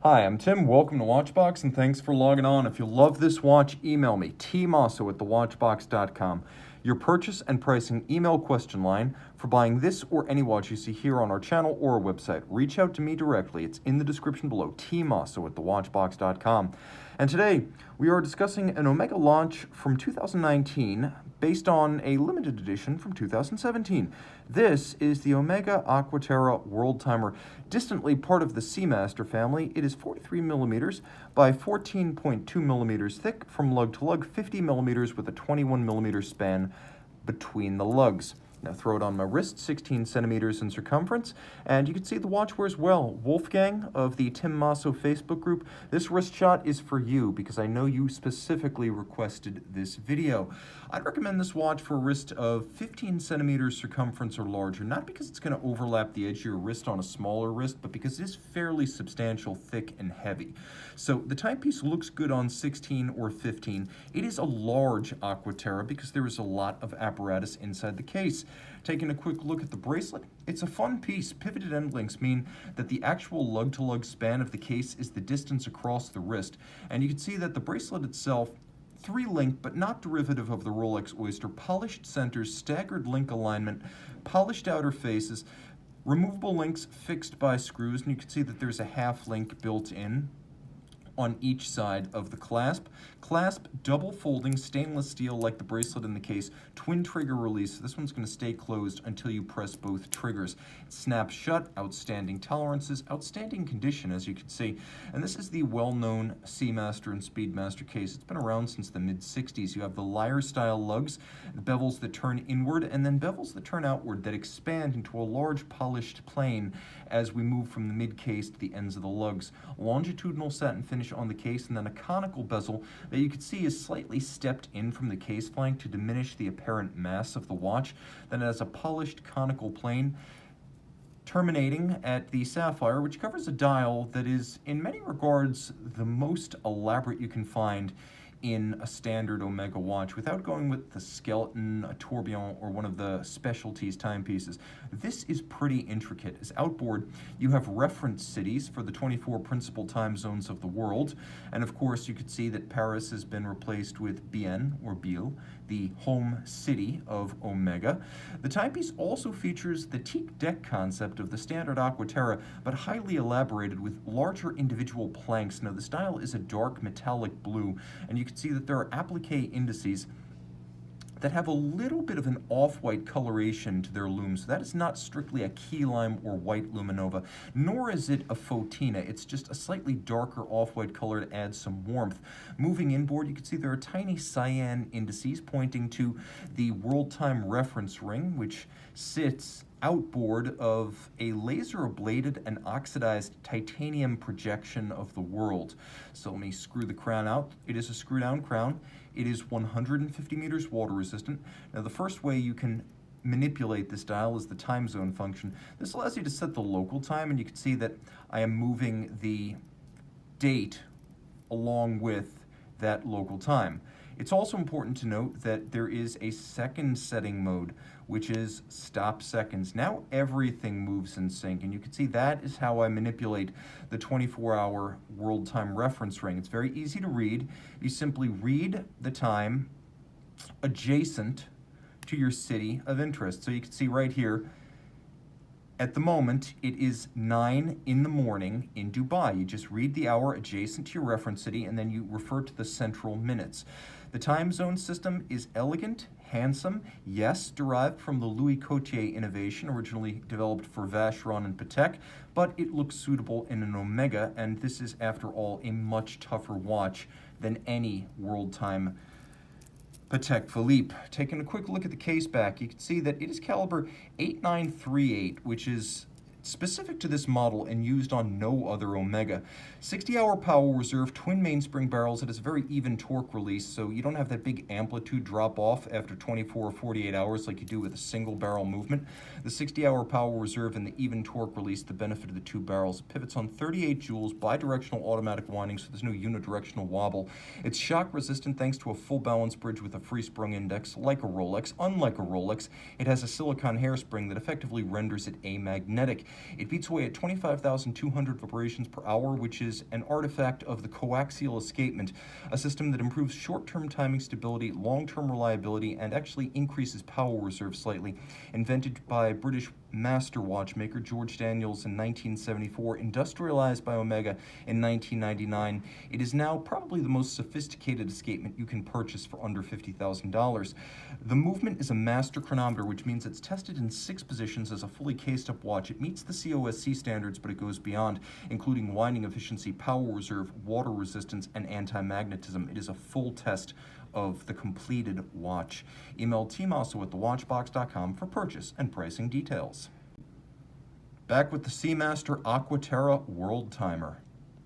Hi, I'm Tim. Welcome to Watchbox, and thanks for logging on. If you love this watch, email me, tmosso at thewatchbox.com. Your purchase and pricing email question line for buying this or any watch you see here on our channel or our website. Reach out to me directly. It's in the description below, tmosso at thewatchbox.com. And today, we are discussing an Omega launch from 2019 based on a limited edition from 2017. This is the Omega Aqua Terra Worldtimer, distantly part of the Seamaster family. It is 43 millimeters by 14.2 millimeters thick from lug to lug, 50 millimeters with a 21 millimeter span between the lugs. Now throw it on my wrist, 16 centimeters in circumference, and you can see the watch wears well. Wolfgang of the Tim Mosso Facebook group, this wrist shot is for you because I know you specifically requested this video. I'd recommend this watch for a wrist of 15 centimeters circumference or larger, not because it's going to overlap the edge of your wrist on a smaller wrist, but because it is fairly substantial, thick, and heavy. So the timepiece looks good on 16 or 15. It is a large Aqua Terra because there is a lot of apparatus inside the case. Taking a quick look at the bracelet, it's a fun piece. Pivoted end links mean that the actual lug-to-lug span of the case is the distance across the wrist. And you can see that the bracelet itself, 3-link but not derivative of the Rolex Oyster, polished centers, staggered link alignment, polished outer faces, removable links fixed by screws, and you can see that there's a half link built in on each side of the clasp. Clasp, double folding, stainless steel like the bracelet in the case, twin trigger release. This one's going to stay closed until you press both triggers. It snaps shut, outstanding tolerances, outstanding condition as you can see. And this is the well-known Seamaster and Speedmaster case. It's been around since the mid-60s. You have the lyre style lugs, the bevels that turn inward, and then bevels that turn outward that expand into a large polished plane as we move from the mid-case to the ends of the lugs. Longitudinal satin finish on the case, and then a conical bezel that you can see is slightly stepped in from the case flank to diminish the apparent mass of the watch. Then it has a polished conical plane terminating at the sapphire, which covers a dial that is in many regards the most elaborate you can find in a standard Omega watch without going with the skeleton, a tourbillon, or one of the specialties timepieces. This is pretty intricate. As outboard, you have reference cities for the 24 principal time zones of the world, and of course you could see that Paris has been replaced with Bienne, or Biel, the home city of Omega. The timepiece also features the Teak Deck concept of the standard Aqua Terra, but highly elaborated with larger individual planks. Now the style is a dark metallic blue, and you can see that there are applique indices that have a little bit of an off-white coloration to their lume. So that is not strictly a key lime or white luminova, nor is it a fauxtina. It's just a slightly darker off-white color to add some warmth. Moving inboard, you can see there are tiny cyan indices pointing to the Worldtime reference ring, which sits outboard of a laser-ablated and oxidized titanium projection of the world. So let me screw the crown out. It is a screw-down crown. It is 150 meters water resistant. Now the first way you can manipulate this dial is the time zone function. This allows you to set the local time, and you can see that I am moving the date along with that local time. It's also important to note that there is a second setting mode, which is stop seconds. Now everything moves in sync, and you can see that is how I manipulate the 24-hour Worldtime reference ring. It's very easy to read. You simply read the time adjacent to your city of interest. So you can see right here, at the moment, it is 9 in the morning in Dubai. You just read the hour adjacent to your reference city, and then you refer to the central minutes. The time zone system is elegant, handsome, yes, derived from the Louis Cotier innovation, originally developed for Vacheron and Patek, but it looks suitable in an Omega, and this is, after all, a much tougher watch than any Worldtime Patek Philippe. Taking a quick look at the case back, you can see that it is caliber 8938, which is specific to this model and used on no other Omega. 60-hour power reserve, twin mainspring barrels. It has a very even torque release, so you don't have that big amplitude drop off after 24 or 48 hours like you do with a single barrel movement. The 60-hour power reserve and the even torque release, the benefit of the two barrels. It pivots on 38 joules, bidirectional automatic winding, so there's no unidirectional wobble. It's shock resistant thanks to a full balance bridge with a free sprung index, like a Rolex. Unlike a Rolex, it has a silicone hairspring that effectively renders it amagnetic. It beats away at 25,200 vibrations per hour, which is an artifact of the coaxial escapement, a system that improves short-term timing stability, long-term reliability, and actually increases power reserve slightly. Invented by British master watchmaker George Daniels in 1974, industrialized by Omega in 1999, it is now probably the most sophisticated escapement you can purchase for under $50,000. The movement is a master chronometer, which means it's tested in 6 positions as a fully cased-up watch. It meets the COSC standards, but it goes beyond, including winding efficiency, power reserve, water resistance, and anti-magnetism. It is a full test of the completed watch. Email tmosso@thewatchbox.com for purchase and pricing details. Back with the Seamaster Aqua Terra Worldtimer.